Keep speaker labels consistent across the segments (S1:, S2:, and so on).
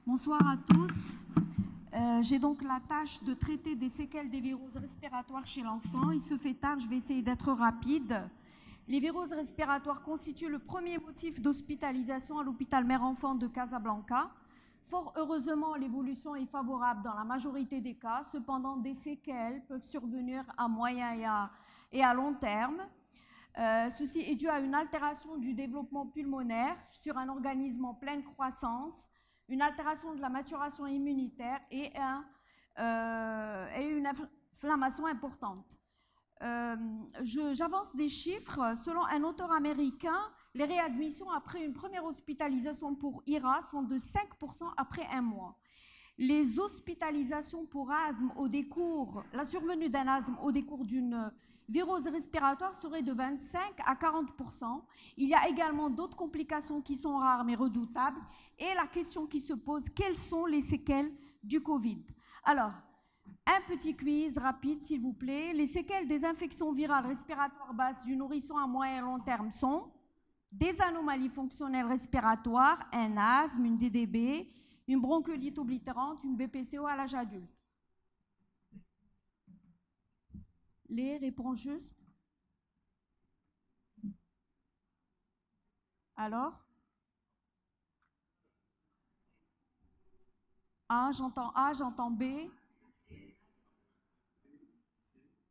S1: Bonsoir à tous. J'ai donc la tâche de traiter des séquelles des viroses respiratoires chez l'enfant. Il se fait tard, je vais essayer d'être rapide. Les viroses respiratoires constituent le premier motif d'hospitalisation à l'hôpital mère-enfant de Casablanca. Fort heureusement, l'évolution est favorable dans la majorité des cas. Cependant, des séquelles peuvent survenir à moyen et à long terme. Ceci est dû à une altération du développement pulmonaire sur un organisme en pleine croissance, une altération de la maturation immunitaire et une inflammation importante. J'avance des chiffres. Selon un auteur américain, les réadmissions après une première hospitalisation pour IRA sont de 5% après un mois. Les hospitalisations pour asthme au décours, la survenue d'un asthme au décours d'une virose respiratoire serait de 25 à 40%. Il y a également d'autres complications qui sont rares mais redoutables. Et la question qui se pose, quelles sont les séquelles du Covid? Alors, un petit quiz rapide, s'il vous plaît. Les séquelles des infections virales respiratoires basses du nourrisson à moyen et long terme sont des anomalies fonctionnelles respiratoires, un asthme, une DDB, une bronchiolite oblitérante, une BPCO à l'âge adulte. Les réponses justes. Alors? A, j'entends B.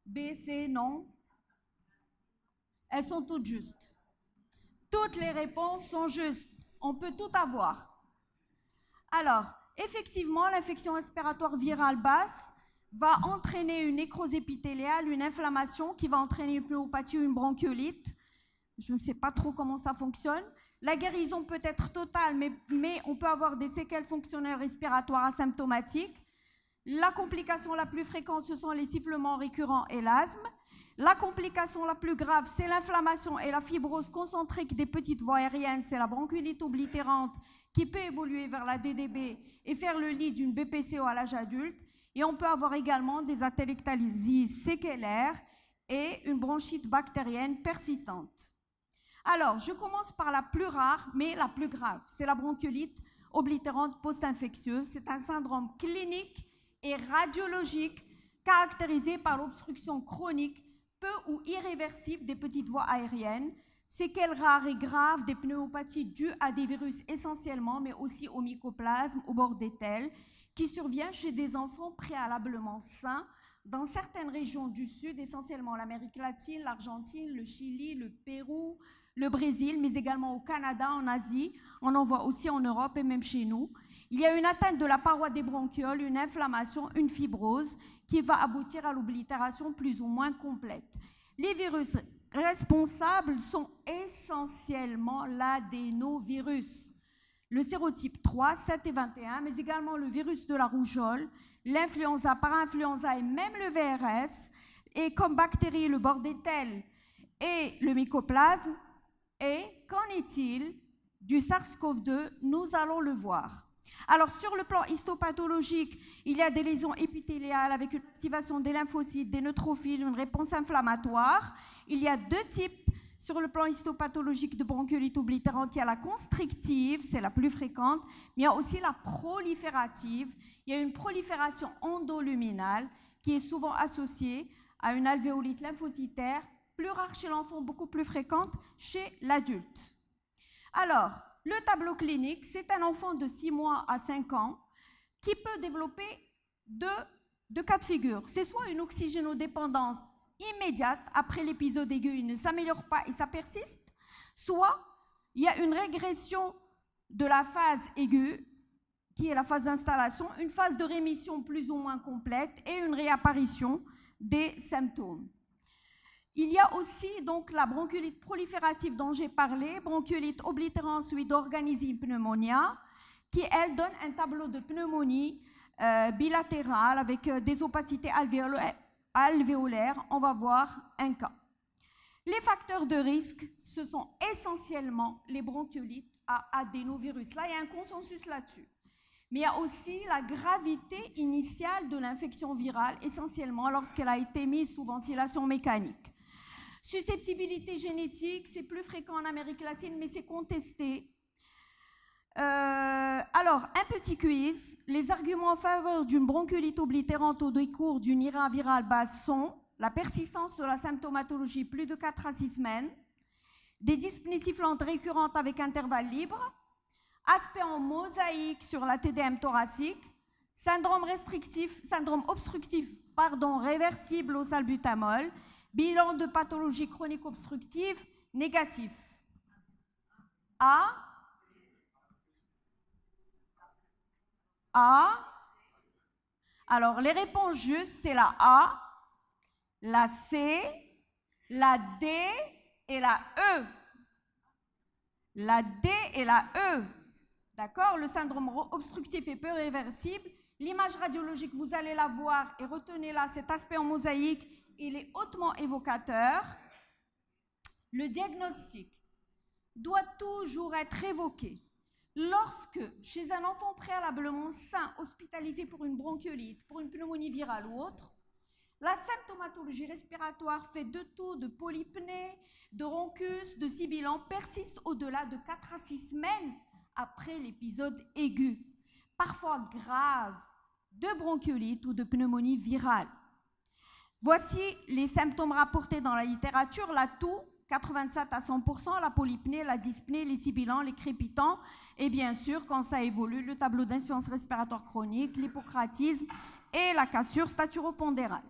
S1: B, C, non. Elles sont toutes justes. Toutes les réponses sont justes. On peut tout avoir. Alors, effectivement, l'infection respiratoire virale basse va entraîner une nécrose épithéliale, une inflammation qui va entraîner une pneumopathie ou une bronchiolite. Je ne sais pas trop comment ça fonctionne. La guérison peut être totale, mais on peut avoir des séquelles fonctionnelles respiratoires asymptomatiques. La complication la plus fréquente, ce sont les sifflements récurrents et l'asthme. La complication la plus grave, c'est l'inflammation et la fibrose concentrique des petites voies aériennes, c'est la bronchiolite oblitérante qui peut évoluer vers la DDB et faire le lit d'une BPCO à l'âge adulte. Et on peut avoir également des atelectalysies séquellaires et une bronchite bactérienne persistante. Alors, je commence par la plus rare, mais la plus grave. C'est la bronchiolite oblitérante post-infectieuse. C'est un syndrome clinique et radiologique caractérisé par l'obstruction chronique peu ou irréversible des petites voies aériennes, séquelles rares et graves des pneumopathies dues à des virus essentiellement, mais aussi au mycoplasme, au bordetelle, qui survient chez des enfants préalablement sains dans certaines régions du Sud, essentiellement l'Amérique latine, l'Argentine, le Chili, le Pérou, le Brésil, mais également au Canada, en Asie. On en voit aussi en Europe et même chez nous. Il y a une atteinte de la paroi des bronchioles, une inflammation, une fibrose qui va aboutir à l'oblitération plus ou moins complète. Les virus responsables sont essentiellement l'adénovirus, le sérotype 3, 7 et 21, mais également le virus de la rougeole, l'influenza, parainfluenza et même le VRS, et comme bactéries le bordetelle et le mycoplasme. Et qu'en est-il du SARS-CoV-2? Nous allons le voir. Alors, sur le plan histopathologique, il y a des lésions épithéliales avec une activation des lymphocytes, des neutrophiles, une réponse inflammatoire. Il y a deux types sur le plan histopathologique de bronchiolite oblitérante. Il y a la constrictive, c'est la plus fréquente, mais il y a aussi la proliférative. Il y a une prolifération endoluminale qui est souvent associée à une alvéolite lymphocytaire, plus rare chez l'enfant, beaucoup plus fréquente chez l'adulte. Alors, le tableau clinique, c'est un enfant de 6 mois à 5 ans qui peut développer deux cas de figure. C'est soit une oxygénodépendance immédiate après l'épisode aigu, il ne s'améliore pas et ça persiste, soit il y a une régression de la phase aiguë, qui est la phase d'installation, une phase de rémission plus ou moins complète et une réapparition des symptômes. Il y a aussi donc la bronchiolite proliférative dont j'ai parlé, bronchiolite oblitérante suite d'organisme pneumonia, qui elle donne un tableau de pneumonie bilatérale avec des opacités alvéolaires. On va voir un cas. Les facteurs de risque, ce sont essentiellement les bronchiolites à adénovirus. Là, il y a un consensus là-dessus. Mais il y a aussi la gravité initiale de l'infection virale, essentiellement lorsqu'elle a été mise sous ventilation mécanique. Susceptibilité génétique, c'est plus fréquent en Amérique latine, mais c'est contesté. Alors, un petit quiz. Les arguments en faveur d'une bronchiolite oblitérante au décours d'une IRA virale basse sont la persistance de la symptomatologie plus de 4 à 6 semaines, des dyspnées sifflantes récurrentes avec intervalle libre, aspect en mosaïque sur la TDM thoracique, syndrome obstructif, réversible au salbutamol, bilan de pathologie chronique obstructive négatif. A. Alors, les réponses justes, c'est la A, la C, la D et la E. La D et la E. D'accord? Le syndrome obstructif est peu réversible. L'image radiologique, vous allez la voir et retenez-la, cet aspect en mosaïque, il est hautement évocateur. Le diagnostic doit toujours être évoqué lorsque, chez un enfant préalablement sain, hospitalisé pour une bronchiolite, pour une pneumonie virale ou autre, la symptomatologie respiratoire fait de tout, de polypnée, de rhonchus, de sibilant, persiste au-delà de 4 à 6 semaines après l'épisode aigu, parfois grave, de bronchiolite ou de pneumonie virale. Voici les symptômes rapportés dans la littérature, la toux, 87 à 100%, la polypnée, la dyspnée, les sibilants, les crépitants, et bien sûr, quand ça évolue, le tableau d'insuffisance respiratoire chronique, l'hypocratisme et la cassure staturopondérale.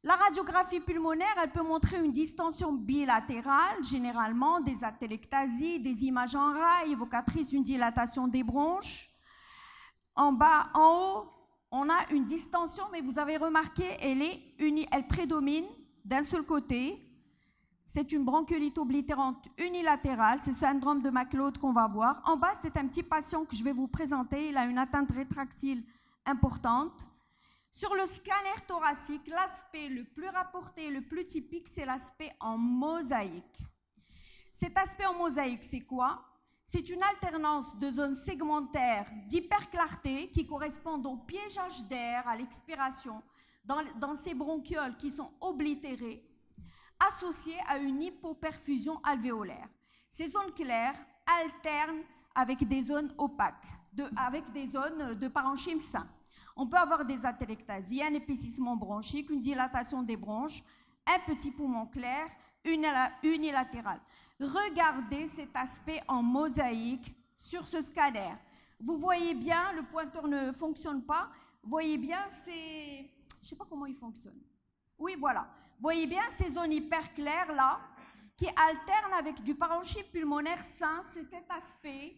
S1: La radiographie pulmonaire, elle peut montrer une distension bilatérale, généralement des atelectasies, des images en rail évocatrices d'une dilatation des bronches. En bas, en haut, on a une distension, mais vous avez remarqué, elle prédomine d'un seul côté. C'est une bronchiolite oblitérante unilatérale, c'est le syndrome de McLeod qu'on va voir. En bas, c'est un petit patient que je vais vous présenter, il a une atteinte rétractile importante. Sur le scanner thoracique, l'aspect le plus rapporté, le plus typique, c'est l'aspect en mosaïque. Cet aspect en mosaïque, c'est quoi? C'est une alternance de zones segmentaires d'hyperclarté qui correspondent au piégeage d'air à l'expiration dans ces bronchioles qui sont oblitérées, associées à une hypoperfusion alvéolaire. Ces zones claires alternent avec des zones opaques, avec des zones de parenchyme sain. On peut avoir des atelectasies, un épaississement bronchique, une dilatation des bronches, un petit poumon clair, unilatéral. Regardez cet aspect en mosaïque sur ce scanner. Vous voyez bien, le pointeur ne fonctionne pas. Vous voyez bien, je ne sais pas comment il fonctionne. Oui, voilà. Vous voyez bien ces zones hyper claires là, qui alternent avec du parenchyme pulmonaire sain. C'est cet aspect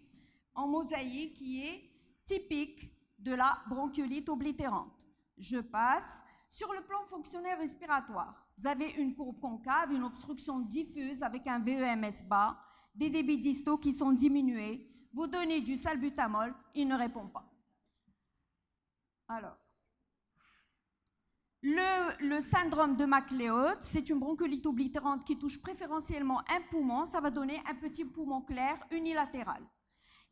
S1: en mosaïque qui est typique de la bronchiolite oblitérante. Je passe. Sur le plan fonctionnel respiratoire, vous avez une courbe concave, une obstruction diffuse avec un VEMS bas, des débits distaux qui sont diminués. Vous donnez du salbutamol, il ne répond pas. Alors, le syndrome de McLeod, c'est une bronchiolite oblitérante qui touche préférentiellement un poumon. Ça va donner un petit poumon clair unilatéral.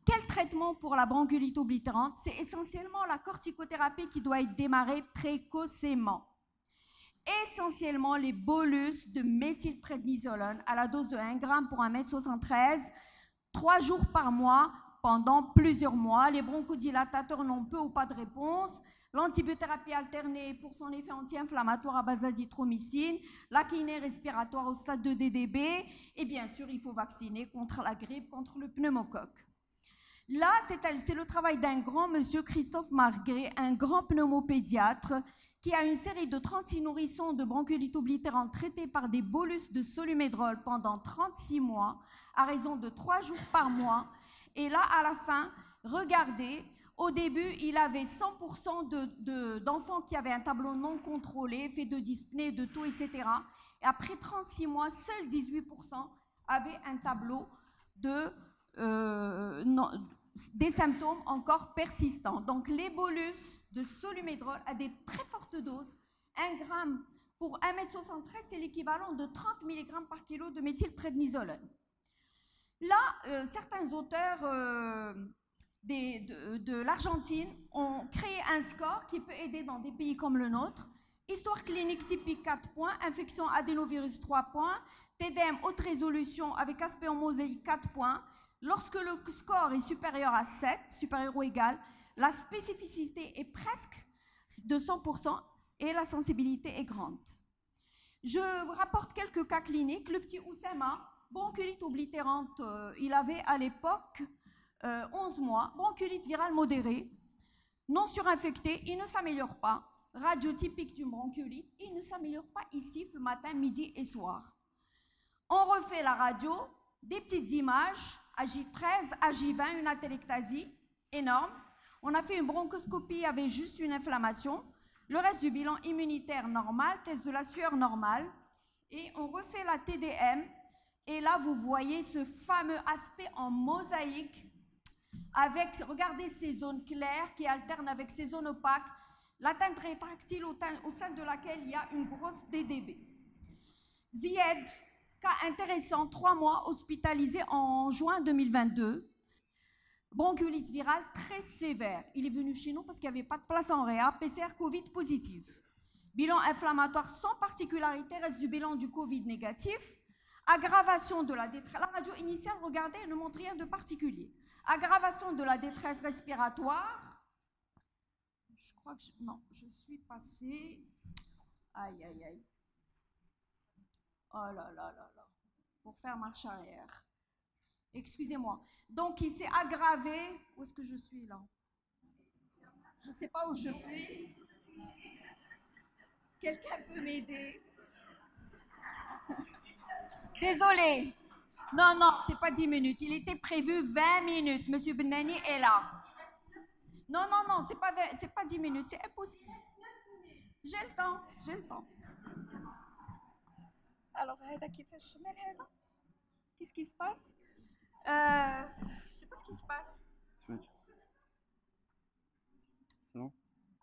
S1: Quel traitement pour la bronchiolite oblitérante? C'est essentiellement la corticothérapie qui doit être démarrée précocement. Essentiellement les bolus de méthylprednisolone à la dose de 1 g pour 1,73 m, 3 jours par mois pendant plusieurs mois. Les bronchodilatateurs n'ont peu ou pas de réponse. L'antibiothérapie alternée pour son effet anti-inflammatoire à base d'azithromycine, la kiné respiratoire au stade de DDB, et bien sûr, il faut vacciner contre la grippe, contre le pneumocoque. Là, c'est le travail d'un grand monsieur, Christophe Marguet, un grand pneumopédiatre, qui a une série de 36 nourrissons de bronchiolite oblitérante traités par des bolus de solumédrol pendant 36 mois, à raison de 3 jours par mois. Et là, à la fin, regardez, au début, il avait 100% d'enfants qui avaient un tableau non contrôlé, fait de dyspnée, de toux, etc. Et après 36 mois, seuls 18% avaient un tableau des symptômes encore persistants. Donc, les bolus de solumédrol à des très fortes doses, 1 g pour 1,73 m, c'est l'équivalent de 30 mg par kilo de méthylprednisolone. Là, certains auteurs de l'Argentine ont créé un score qui peut aider dans des pays comme le nôtre. Histoire clinique typique 4 points, infection adénovirus 3 points, TDM haute résolution avec aspect en mosaïque 4 points, Lorsque le score est supérieur à 7, supérieur ou égal, la spécificité est presque de 100% et la sensibilité est grande. Je vous rapporte quelques cas cliniques. Le petit Oussama, bronchiolite oblitérante, il avait à l'époque 11 mois, bronchiolite virale modérée, non surinfecté, il ne s'améliore pas. Radio typique d'une bronchiolite, il ne s'améliore pas, il siffle matin, midi et soir. On refait la radio, des petites images, AJ13, AJ20, une atélectasie énorme. On a fait une bronchoscopie avec juste une inflammation. Le reste du bilan immunitaire normal, test de la sueur normale. Et on refait la TDM. Et là, vous voyez ce fameux aspect en mosaïque avec, regardez ces zones claires qui alternent avec ces zones opaques, l'atteinte rétractile au sein de laquelle il y a une grosse DDB. Zied, cas intéressant, 3 mois, hospitalisé en juin 2022. Bronchiolite virale très sévère. Il est venu chez nous parce qu'il n'y avait pas de place en réa, PCR Covid positif. Bilan inflammatoire sans particularité, reste du bilan du Covid négatif. Aggravation de la détresse. La radio initiale, regardez, elle ne montre rien de particulier. Aggravation de la détresse respiratoire. Je crois que non, je suis passée. Aïe, aïe, aïe. Oh là là là là. Pour faire marche arrière. Excusez-moi. Donc, il s'est aggravé. Où est-ce que je suis là? Je ne sais pas où je suis. Quelqu'un peut m'aider? Désolée. Non, non, c'est pas 10 minutes. Il était prévu 20 minutes. Monsieur Benani est là. Non, non, non, c'est pas 10 minutes. C'est impossible. J'ai le temps. J'ai le temps. Alors, qu'est-ce qui se passe? Je sais pas ce qui se passe.
S2: C'est bon?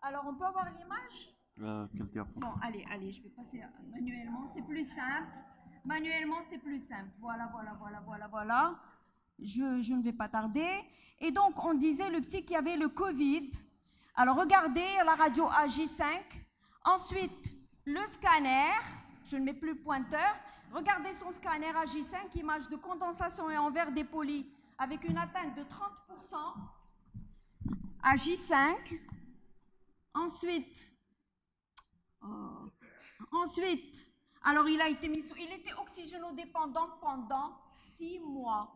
S1: Alors, on peut avoir l'image?
S2: Quelqu'un.
S1: Bon, allez, allez, je vais passer manuellement. C'est plus simple. Manuellement, c'est plus simple. Voilà, voilà, voilà, voilà, voilà. Je ne vais pas tarder. Et donc, on disait le petit qui avait le Covid. Alors, regardez la radio AJ5. Ensuite, le scanner. Je ne mets plus le pointeur. Regardez son scanner AJ5, image de condensation et envers dépoli avec une atteinte de 30%. AJ5. Ensuite, alors il était oxygénodépendant pendant 6 mois.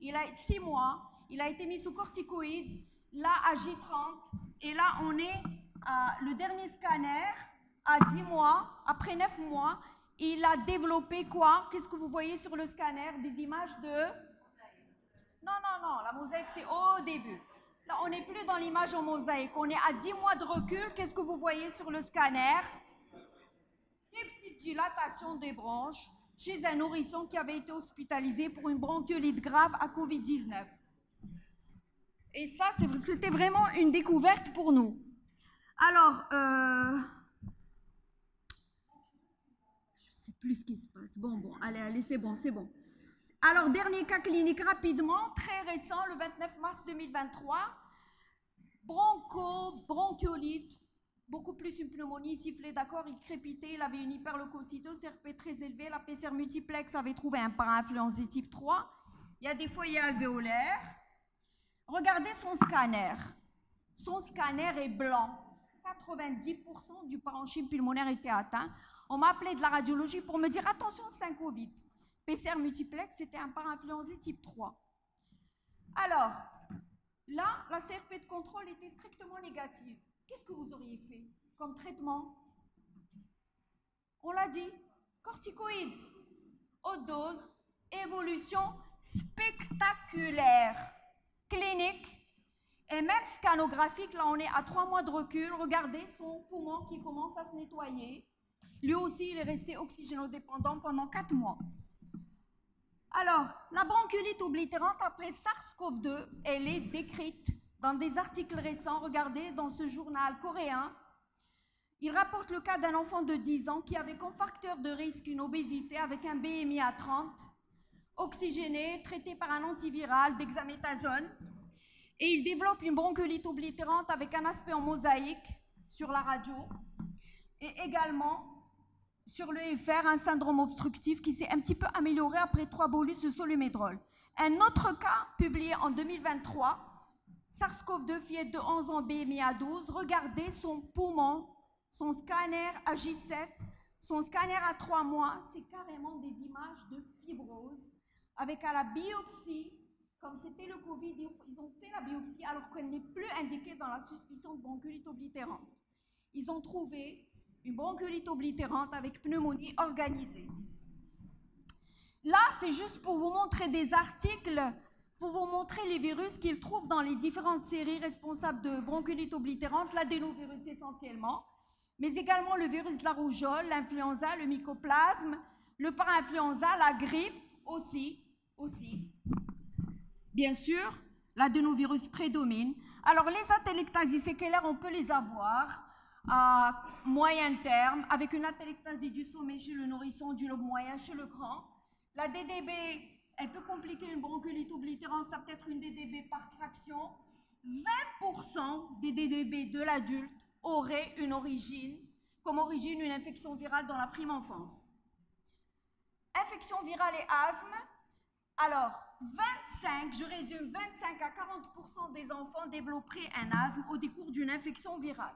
S1: Il a été mis sous corticoïdes, là à J30, et là on est à le dernier scanner à 10 mois, après 9 mois, il a développé quoi? Qu'est-ce que vous voyez sur le scanner? Des images de... Non, non, non, la mosaïque c'est au début. Là on n'est plus dans l'image en mosaïque, on est à 10 mois de recul. Qu'est-ce que vous voyez sur le scanner? Des petites dilatations des bronches chez un nourrisson qui avait été hospitalisé pour une bronchiolite grave à Covid-19. Et ça, c'était vraiment une découverte pour nous. Alors, je ne sais plus ce qui se passe. Bon, allez, c'est bon. Alors, dernier cas clinique rapidement, très récent, le 29 mars 2023. Bronchiolite, beaucoup plus une pneumonie, sifflait, d'accord, il crépitait, il avait une hyperleucocytose, CRP très élevée, la PCR multiplex avait trouvé un parainfluenza type 3, il y a des foyers alvéolaires. Regardez son scanner. Son scanner est blanc. 90% du parenchyme pulmonaire était atteint. On m'a appelé de la radiologie pour me dire attention, c'est un Covid. PCR multiplex, c'était un parainfluenza type 3. Alors, là, la CRP de contrôle était strictement négative. Qu'est-ce que vous auriez fait comme traitement? On l'a dit, corticoïdes, haute dose, évolution spectaculaire, clinique et même scanographique. Là, on est à 3 mois de recul. Regardez son poumon qui commence à se nettoyer. Lui aussi, il est resté oxygénodépendant pendant 4 mois. Alors, la bronchiolite oblitérante après SARS-CoV-2, elle est décrite dans des articles récents. Regardez, dans ce journal coréen, il rapporte le cas d'un enfant de 10 ans qui avait comme facteur de risque une obésité avec un BMI à 30, oxygéné, traité par un antiviral, dexaméthasone, et il développe une bronchiolite oblitérante avec un aspect en mosaïque sur la radio, et également sur l'EFR, un syndrome obstructif qui s'est un petit peu amélioré après 3 bolus de Solumédrol. Un autre cas publié en 2023, SARS-CoV-2, fillette de 11 ans, BMI à 12, regardez son poumon, son scanner à J7, son scanner à 3 mois, c'est carrément des images de fibrose, avec à la biopsie, comme c'était le Covid, ils ont fait la biopsie alors qu'elle n'est plus indiquée dans la suspicion de bronchiolite oblitérante. Ils ont trouvé une bronchiolite oblitérante avec pneumonie organisée. Là, c'est juste pour vous montrer des articles, pour vous montrer les virus qu'ils trouvent dans les différentes séries responsables de bronchiolite oblitérante, l'adénovirus essentiellement, mais également le virus de la rougeole, l'influenza, le mycoplasme, le parainfluenza, la grippe aussi. Bien sûr, l'adénovirus prédomine. Alors, les atelectasies séquelaires, on peut les avoir à moyen terme, avec une atelectasie du sommet chez le nourrisson, du lobe moyen chez le grand. La DDB, elle peut compliquer une bronchiolite oblitérante, ça peut être une DDB par traction. 20% des DDB de l'adulte auraient comme origine une infection virale dans la prime enfance. Infection virale et asthme. Alors, 25 à 40% des enfants développeraient un asthme au décours d'une infection virale.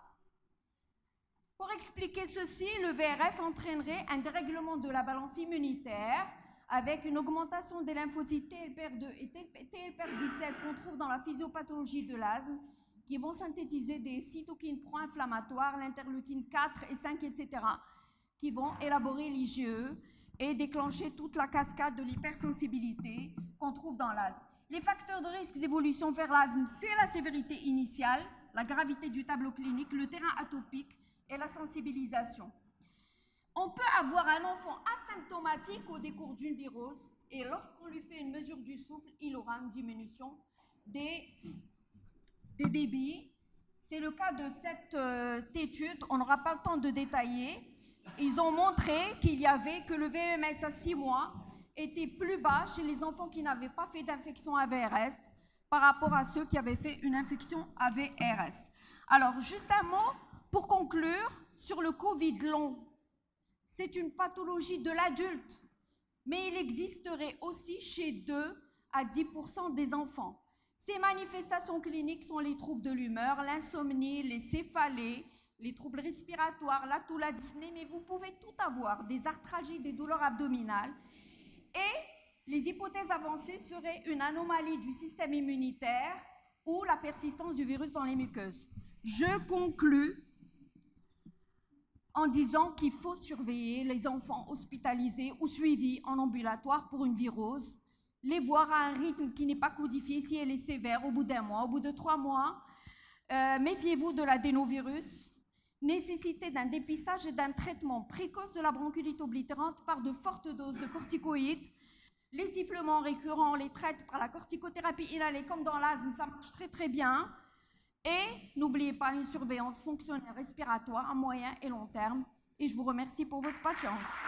S1: Pour expliquer ceci, le VRS entraînerait un dérèglement de la balance immunitaire avec une augmentation des lymphocytes TLPR2 et TLPR17 qu'on trouve dans la physiopathologie de l'asthme, qui vont synthétiser des cytokines pro-inflammatoires, l'interleukine 4 et 5, etc., qui vont élaborer l'IgE et déclencher toute la cascade de l'hypersensibilité qu'on trouve dans l'asthme. Les facteurs de risque d'évolution vers l'asthme, c'est la sévérité initiale, la gravité du tableau clinique, le terrain atopique et la sensibilisation. On peut avoir un enfant asymptomatique au décours d'une virose et lorsqu'on lui fait une mesure du souffle, il aura une diminution des débits. C'est le cas de cette étude, on n'aura pas le temps de détailler. Ils ont montré que le VMS à 6 mois était plus bas chez les enfants qui n'avaient pas fait d'infection AVRS par rapport à ceux qui avaient fait une infection AVRS. Alors, juste un mot pour conclure sur le Covid long. C'est une pathologie de l'adulte, mais il existerait aussi chez 2 à 10% des enfants. Ces manifestations cliniques sont les troubles de l'humeur, l'insomnie, les céphalées, les troubles respiratoires, la toux, la dyspnée, mais vous pouvez tout avoir, des arthralgies, des douleurs abdominales. Et les hypothèses avancées seraient une anomalie du système immunitaire ou la persistance du virus dans les muqueuses. Je conclus en disant qu'il faut surveiller les enfants hospitalisés ou suivis en ambulatoire pour une virose, les voir à un rythme qui n'est pas codifié si elle est sévère au bout d'1 mois, au bout de 3 mois. Méfiez-vous de l'adénovirus. Nécessité d'un dépistage et d'un traitement précoce de la bronchiolite oblitérante par de fortes doses de corticoïdes. Les sifflements récurrents, on les traite par la corticothérapie inhalée comme dans l'asthme, ça marche très très bien. Et n'oubliez pas une surveillance fonctionnelle respiratoire à moyen et long terme. Et je vous remercie pour votre patience.